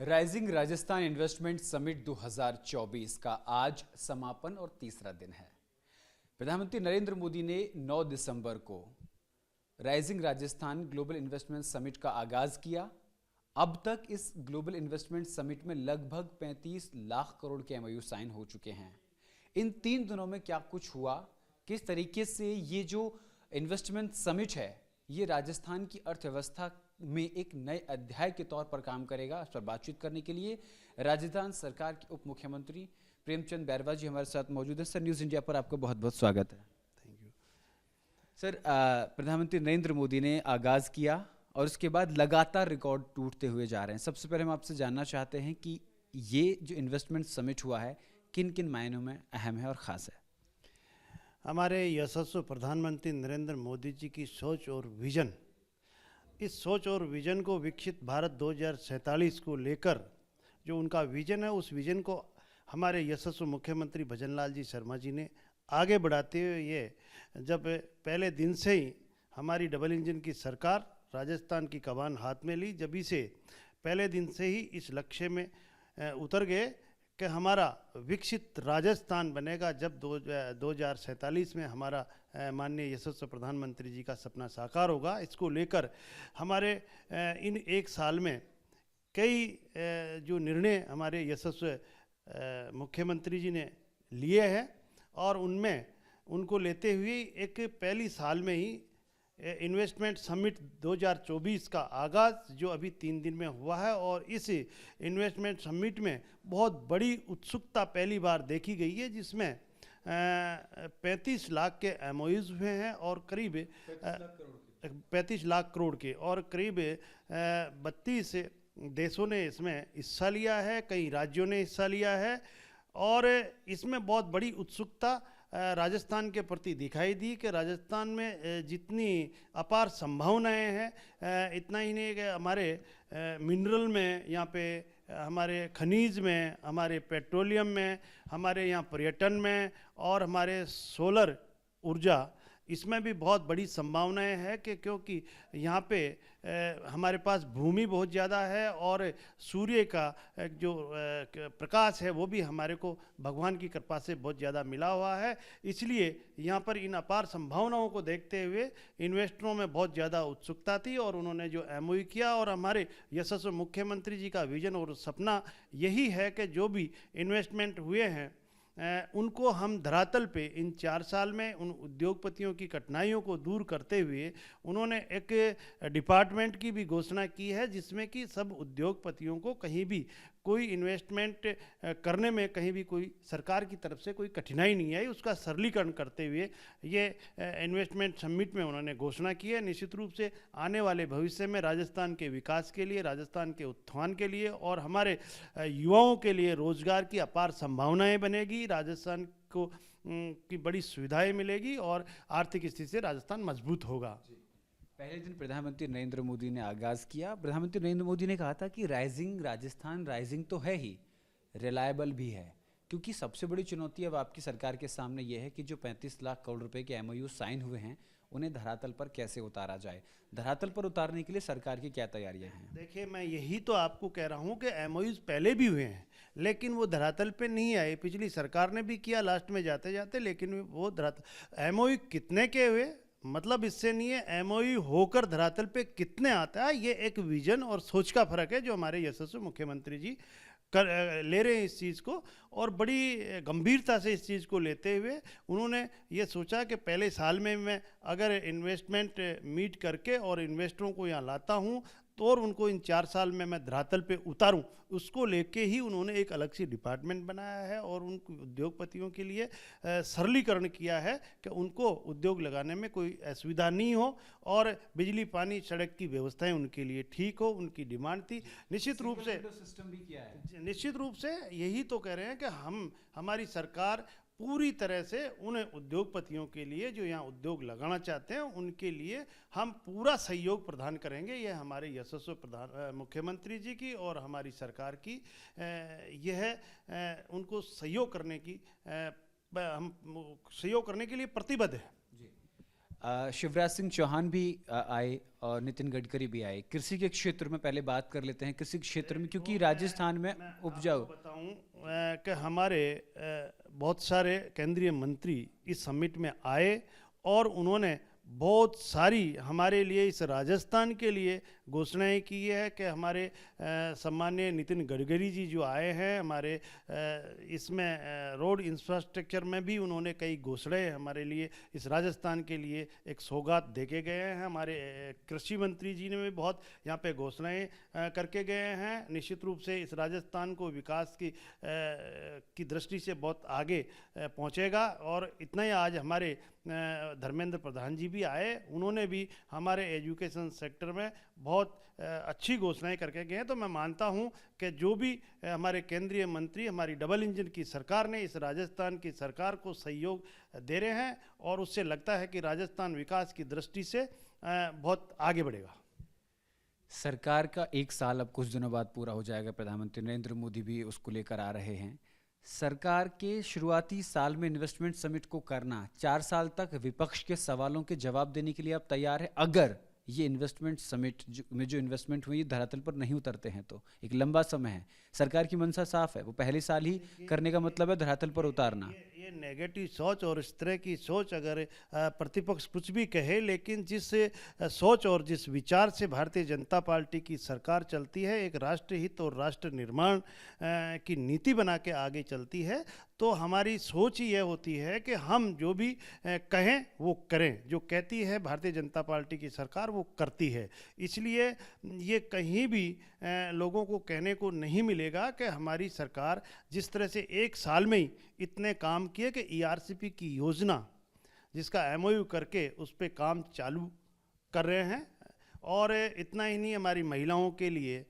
Rising Rajasthan investment summit 2024 का आज समापन और तीसरा दिन है। प्रधानमंत्री नरेंद्र मोदी ने 9 दिसंबर को rising Rajasthan global investment summit का आगाज किया। अब तक इस ग्लोबल इन्वेस्टमेंट समिट में लगभग 35 लाख करोड़ के एमओयू साइन हो चुके हैं। इन 3 दिनों में क्या कुछ हुआ, किस तरीके से ये जो इन्वेस्टमेंट समिट है ये राजस्थान की अर्थव्यवस्था में एक नए अध्याय के तौर पर काम करेगा, इस पर बातचीत करने के लिए राजस्थान सरकार के उप मुख्यमंत्री प्रेमचंद बैरवा जी हमारे साथ मौजूद हैं। सर, न्यूज़ इंडिया पर आपका बहुत बहुत स्वागत है। थैंक यू सर, प्रधानमंत्री नरेंद्र मोदी ने आगाज किया और उसके बाद लगातार रिकॉर्ड टूटते हुए जा रहे हैं। सबसे पहले हम आपसे जानना चाहते हैं कि ये जो इन्वेस्टमेंट समिट हुआ है किन किन मायनों में अहम है और ख़ास है। हमारे यशस्वी प्रधानमंत्री नरेंद्र मोदी जी की सोच और विज़न, इस सोच और विज़न को विकसित भारत 2047 को लेकर जो उनका विज़न है, उस विज़न को हमारे यशस्वी मुख्यमंत्री भजनलाल जी शर्मा जी ने आगे बढ़ाते हुए ये जब पहले दिन से ही हमारी डबल इंजन की सरकार राजस्थान की कमान हाथ में ली, जब से पहले दिन से ही इस लक्ष्य में उतर गए कि हमारा विकसित राजस्थान बनेगा। जब 2047 में हमारा माननीय यशस्वी प्रधानमंत्री जी का सपना साकार होगा, इसको लेकर हमारे इन एक साल में कई जो निर्णय हमारे यशस्वी मुख्यमंत्री जी ने लिए हैं और उनमें उनको लेते हुए एक पहली साल में ही इन्वेस्टमेंट समिट 2024 का आगाज़ जो अभी 3 दिन में हुआ है, और इस इन्वेस्टमेंट समिट में बहुत बड़ी उत्सुकता पहली बार देखी गई है, जिसमें 35 लाख के एमओयूज हुए हैं और करीब 35 लाख करोड़ के, और करीब 32 देशों ने इसमें हिस्सा लिया है, कई राज्यों ने हिस्सा लिया है, और इसमें बहुत बड़ी उत्सुकता राजस्थान के प्रति दिखाई दी कि राजस्थान में जितनी अपार संभावनाएं हैं, इतना ही नहीं कि हमारे मिनरल में, यहाँ पे हमारे खनिज में, हमारे पेट्रोलियम में, हमारे यहाँ पर्यटन में और हमारे सोलर ऊर्जा, इसमें भी बहुत बड़ी संभावनाएं हैं कि क्योंकि यहाँ पे हमारे पास भूमि बहुत ज़्यादा है और सूर्य का जो प्रकाश है वो भी हमारे को भगवान की कृपा से बहुत ज़्यादा मिला हुआ है। इसलिए यहाँ पर इन अपार संभावनाओं को देखते हुए इन्वेस्टरों में बहुत ज़्यादा उत्सुकता थी और उन्होंने जो एमओयू किया, और हमारे यशस्वी मुख्यमंत्री जी का विजन और सपना यही है कि जो भी इन्वेस्टमेंट हुए हैं उनको हम धरातल पे इन 4 साल में उन उद्योगपतियों की कठिनाइयों को दूर करते हुए उन्होंने एक डिपार्टमेंट की भी घोषणा की है, जिसमें कि सब उद्योगपतियों को कहीं भी कोई इन्वेस्टमेंट करने में कहीं भी कोई सरकार की तरफ से कोई कठिनाई नहीं आई, उसका सरलीकरण करते हुए ये इन्वेस्टमेंट समिट में उन्होंने घोषणा की है। निश्चित रूप से आने वाले भविष्य में राजस्थान के विकास के लिए, राजस्थान के उत्थान के लिए और हमारे युवाओं के लिए रोजगार की अपार संभावनाएं बनेगी, राजस्थान को की बड़ी सुविधाएं मिलेगी और आर्थिक स्थिति से राजस्थान मजबूत होगा। पहले दिन प्रधानमंत्री नरेंद्र मोदी ने आगाज किया। प्रधानमंत्री नरेंद्र मोदी ने कहा था कि राइजिंग राजस्थान राइजिंग तो है ही, रिलायबल भी है, क्योंकि सबसे बड़ी चुनौती अब आपकी सरकार के सामने यह है कि जो 35 लाख करोड़ रुपए के एमओयू साइन हुए हैं उन्हें धरातल पर कैसे उतारा जाए। धरातल पर उतारने के लिए सरकार की क्या तैयारियां हैं? देखिए, मैं यही तो आपको कह रहा हूँ कि एमओयूज पहले भी हुए हैं लेकिन वो धरातल पे नहीं आए। पिछली सरकार ने भी किया लास्ट में जाते जाते, लेकिन वो धरातल एमओयू कितने के हुए मतलब इससे नहीं है, एमओयू होकर धरातल पे कितने आता है, ये एक विजन और सोच का फर्क है जो हमारे यशस्वी मुख्यमंत्री जी ले रहे हैं इस चीज़ को, और बड़ी गंभीरता से इस चीज़ को लेते हुए उन्होंने ये सोचा कि पहले साल में मैं अगर इन्वेस्टमेंट मीट करके और इन्वेस्टरों को यहाँ लाता हूँ तो और उनको इन 4 साल में मैं धरातल पे उतारूं, उसको लेके ही उन्होंने एक अलग सी डिपार्टमेंट बनाया है और उन उद्योगपतियों के लिए सरलीकरण किया है कि उनको उद्योग लगाने में कोई असुविधा नहीं हो और बिजली पानी सड़क की व्यवस्थाएं उनके लिए ठीक हो, उनकी डिमांड थी। निश्चित रूप से सिस्टम भी किया है। निश्चित रूप से यही तो कह रहे हैं कि हमारी सरकार पूरी तरह से उन उद्योगपतियों के लिए जो यहाँ उद्योग लगाना चाहते हैं उनके लिए हम पूरा सहयोग प्रदान करेंगे। ये हमारे यशस्वी मुख्यमंत्री जी की और हमारी सरकार की यह उनको सहयोग करने की हम सहयोग करने के लिए प्रतिबद्ध है। जी, शिवराज सिंह चौहान भी आए और नितिन गडकरी भी आए। कृषि के क्षेत्र में पहले बात कर लेते हैं, कृषि क्षेत्र में, क्योंकि राजस्थान में उपजाऊ। बताऊं कि हमारे बहुत सारे केंद्रीय मंत्री इस समिट में आए और उन्होंने बहुत सारी हमारे लिए, इस राजस्थान के लिए घोषणाएं की है कि हमारे सम्माननीय नितिन गडकरी जी जो आए हैं हमारे इसमें रोड इंफ्रास्ट्रक्चर में भी उन्होंने कई घोषणाएं हमारे लिए, इस राजस्थान के लिए एक सौगात दे के गए हैं। हमारे कृषि मंत्री जी ने भी बहुत यहाँ पे घोषणाएं करके गए हैं। निश्चित रूप से इस राजस्थान को विकास की दृष्टि से बहुत आगे पहुँचेगा। और इतना ही, आज हमारे धर्मेंद्र प्रधान जी भी आए, उन्होंने भी हमारे एजुकेशन सेक्टर में बहुत अच्छी घोषणाएं करके गए हैं। तो मैं मानता हूं कि जो भी हमारे केंद्रीय मंत्री, हमारी डबल इंजन की सरकार ने इस राजस्थान की सरकार को सहयोग दे रहे हैं और उससे लगता है कि राजस्थान विकास की दृष्टि से बहुत आगे बढ़ेगा। सरकार का 1 साल अब कुछ दिनों बाद पूरा हो जाएगा, प्रधानमंत्री नरेंद्र मोदी भी उसको लेकर आ रहे हैं। सरकार के शुरुआती साल में इन्वेस्टमेंट समिट को करना, 4 साल तक विपक्ष के सवालों के जवाब देने के लिए आप तैयार है? अगर ये इन्वेस्टमेंट समिट में जो इन्वेस्टमेंट हुई धरातल पर नहीं उतरते हैं तो एक लंबा समय है, सरकार की मंशा साफ है, वो पहले साल ही करने का मतलब है धरातल पर उतारना। ये नेगेटिव सोच और इस तरह की सोच, अगर प्रतिपक्ष कुछ भी कहे, लेकिन जिस सोच और जिस विचार से भारतीय जनता पार्टी की सरकार चलती है, एक राष्ट्रहित और राष्ट्र निर्माण की नीति बना के आगे चलती है, तो हमारी सोच ही यह होती है कि हम जो भी कहें वो करें। जो कहती है भारतीय जनता पार्टी की सरकार वो करती है। इसलिए ये कहीं भी लोगों को कहने को नहीं मिलेगा कि हमारी सरकार जिस तरह से 1 साल में ही इतने काम किए कि ERCP की योजना जिसका MOU करके उस पर काम चालू कर रहे हैं। और इतना ही नहीं, हमारी महिलाओं के लिए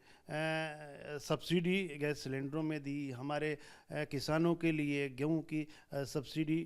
सब्सिडी गैस सिलेंडरों में दी, हमारे किसानों के लिए गेहूं की सब्सिडी,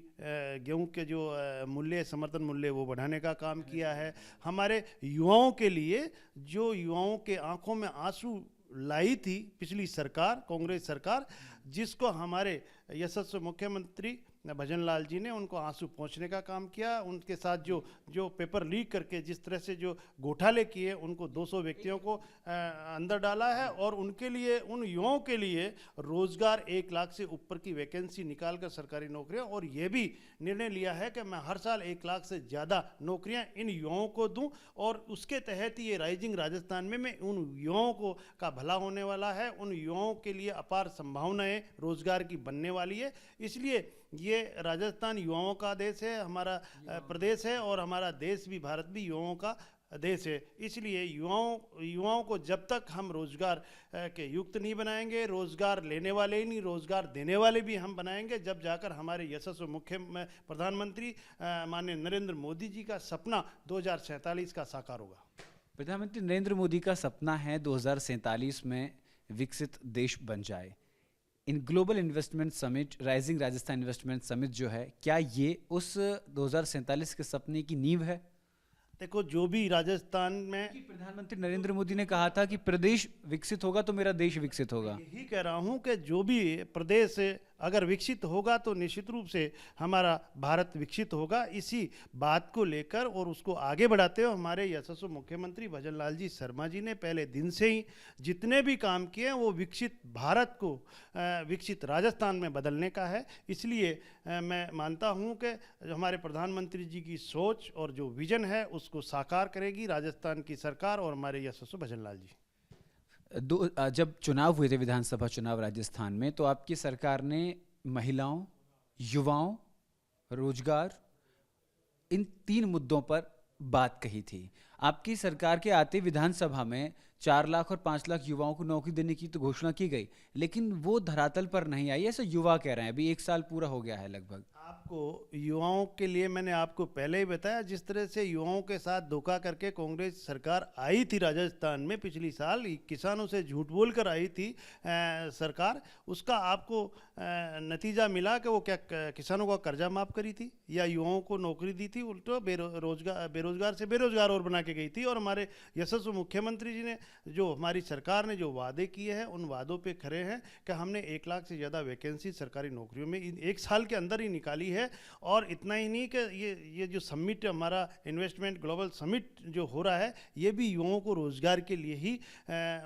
गेहूं के जो मूल्य, समर्थन मूल्य वो बढ़ाने का काम किया है। हमारे युवाओं के लिए, जो युवाओं के आंखों में आंसू लाई थी पिछली सरकार, कांग्रेस सरकार, जिसको हमारे यशस्वी मुख्यमंत्री भजन लाल जी ने उनको आंसू पहुंचने का काम किया। उनके साथ जो पेपर लीक करके जिस तरह से जो घोटाले किए, उनको 200 व्यक्तियों को अंदर डाला है। और उनके लिए, उन युवाओं के लिए रोजगार 1 लाख से ऊपर की वैकेंसी निकालकर सरकारी नौकरियां, और ये भी निर्णय लिया है कि मैं हर साल 1 लाख से ज़्यादा नौकरियां इन युवाओं को दूं। और उसके तहत ये राइजिंग राजस्थान में उन युवाओं को का भला होने वाला है। उन युवाओं के लिए अपार संभावनाएं रोजगार की बनने वाली है। इसलिए ये राजस्थान युवाओं का देश है, हमारा प्रदेश है, और हमारा देश भी, भारत भी युवाओं का देश है। इसलिए युवाओं को जब तक हम रोजगार के युक्त नहीं बनाएंगे, रोजगार लेने वाले ही नहीं, रोजगार देने वाले भी हम बनाएंगे, जब जाकर हमारे यशस्वी मुख्य प्रधानमंत्री माननीय नरेंद्र मोदी जी का सपना 2047 का साकार होगा। प्रधानमंत्री नरेंद्र मोदी का सपना है 2047 में विकसित देश बन जाए। In global investment summit, rising Rajasthan investment summit जो है, क्या ये उस 2047 के सपने की नींव है? देखो, जो भी राजस्थान में, प्रधानमंत्री नरेंद्र मोदी ने कहा था कि प्रदेश विकसित होगा तो मेरा देश विकसित होगा। यही कह रहा हूं कि जो भी प्रदेश अगर विकसित होगा तो निश्चित रूप से हमारा भारत विकसित होगा। इसी बात को लेकर और उसको आगे बढ़ाते हुए हमारे यशस्वी मुख्यमंत्री भजन लाल जी शर्मा जी ने पहले दिन से ही जितने भी काम किए हैं वो विकसित भारत को विकसित राजस्थान में बदलने का है। इसलिए मैं मानता हूं कि हमारे प्रधानमंत्री जी की सोच और जो विजन है उसको साकार करेगी राजस्थान की सरकार और हमारे यशस्वी भजन लाल जी। जब चुनाव हुए थे, विधानसभा चुनाव राजस्थान में, तो आपकी सरकार ने महिलाओं, युवाओं, रोजगार, इन 3 मुद्दों पर बात कही थी। आपकी सरकार के आते विधानसभा में 4 लाख और 5 लाख युवाओं को नौकरी देने की तो घोषणा की गई, लेकिन वो धरातल पर नहीं आई, ऐसा युवा कह रहे हैं। अभी 1 साल पूरा हो गया है लगभग। आपको युवाओं के लिए मैंने आपको पहले ही बताया, जिस तरह से युवाओं के साथ धोखा करके कांग्रेस सरकार आई थी राजस्थान में पिछली साल, किसानों से झूठ बोलकर आई थी सरकार, उसका आपको नतीजा मिला कि वो क्या किसानों का कर्जा माफ करी थी या युवाओं को नौकरी दी थी? उल्टो बेरोजगार से बेरोजगार और बना के गई थी। और हमारे यशस्वी मुख्यमंत्री जी ने, जो हमारी सरकार ने जो वादे किए हैं, उन वादों पे खरे हैं कि हमने 1 लाख से ज़्यादा वैकेंसी सरकारी नौकरियों में 1 साल के अंदर ही निकाली वाली है। और इतना ही नहीं कि ये जो समिट हमारा इन्वेस्टमेंट ग्लोबल समिट जो हो रहा है, ये भी युवाओं को रोजगार के लिए ही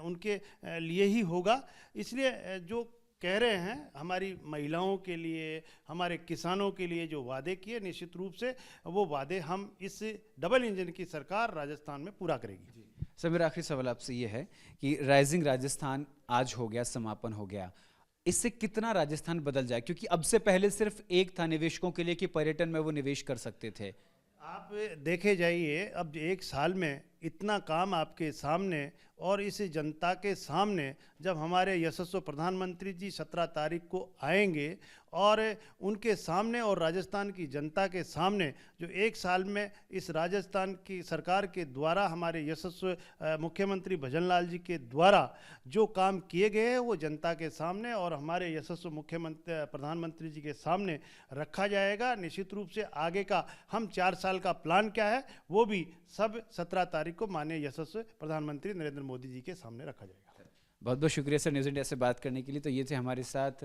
उनके लिए ही होगा। इसलिए जो कह रहे हैं हमारी महिलाओं के लिए, हमारे किसानों के लिए जो वादे किए, निश्चित रूप से वो वादे हम इस डबल इंजन की सरकार राजस्थान में पूरा करेगी। सर, मेरा आखिरी सवाल आपसे ये है कि राइजिंग राजस्थान आज हो गया, समापन हो गया, इससे कितना राजस्थान बदल जाए? क्योंकि अब से पहले सिर्फ एक था निवेशकों के लिए कि पर्यटन में वो निवेश कर सकते थे। आप देखे जाइए, अब एक साल में इतना काम आपके सामने, और इस जनता के सामने जब हमारे यशस्वी प्रधानमंत्री जी 17 तारीख को आएंगे और उनके सामने और राजस्थान की जनता के सामने जो एक साल में इस राजस्थान की सरकार के द्वारा, हमारे यशस्वी मुख्यमंत्री भजनलाल जी के द्वारा जो काम किए गए हैं, वो जनता के सामने और हमारे यशस्वी मुख्यमंत्री प्रधानमंत्री जी के सामने रखा जाएगा। निश्चित रूप से आगे का हम 4 साल का प्लान क्या है, वो भी सब 17 तारीख को माननीय यशस्वी प्रधानमंत्री नरेंद्र मोदी जी के सामने रखा जाएगा। बहुत बहुत शुक्रिया सर, न्यूज़ इंडिया से बात करने के लिए। तो ये थे हमारे साथ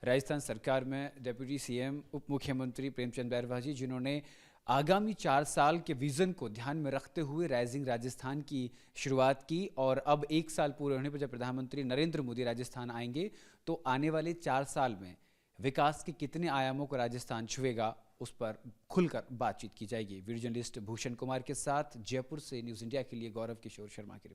राजस्थान सरकार में डिप्टी सीएम उप मुख्यमंत्री प्रेमचंद बैरवा जी, जिन्होंने आगामी 4 साल के विजन को ध्यान में रखते हुए राइजिंग राजस्थान की शुरुआत की। और अब 1 साल पूरे होने पर जब प्रधानमंत्री नरेंद्र मोदी राजस्थान आएंगे तो आने वाले 4 साल में विकास के कितने आयामों को राजस्थान छुएगा, उस पर खुलकर बातचीत की जाएगी। वीडियो जर्नलिस्ट भूषण कुमार के साथ जयपुर से न्यूज़ इंडिया के लिए गौरव किशोर शर्मा की रिपोर्ट।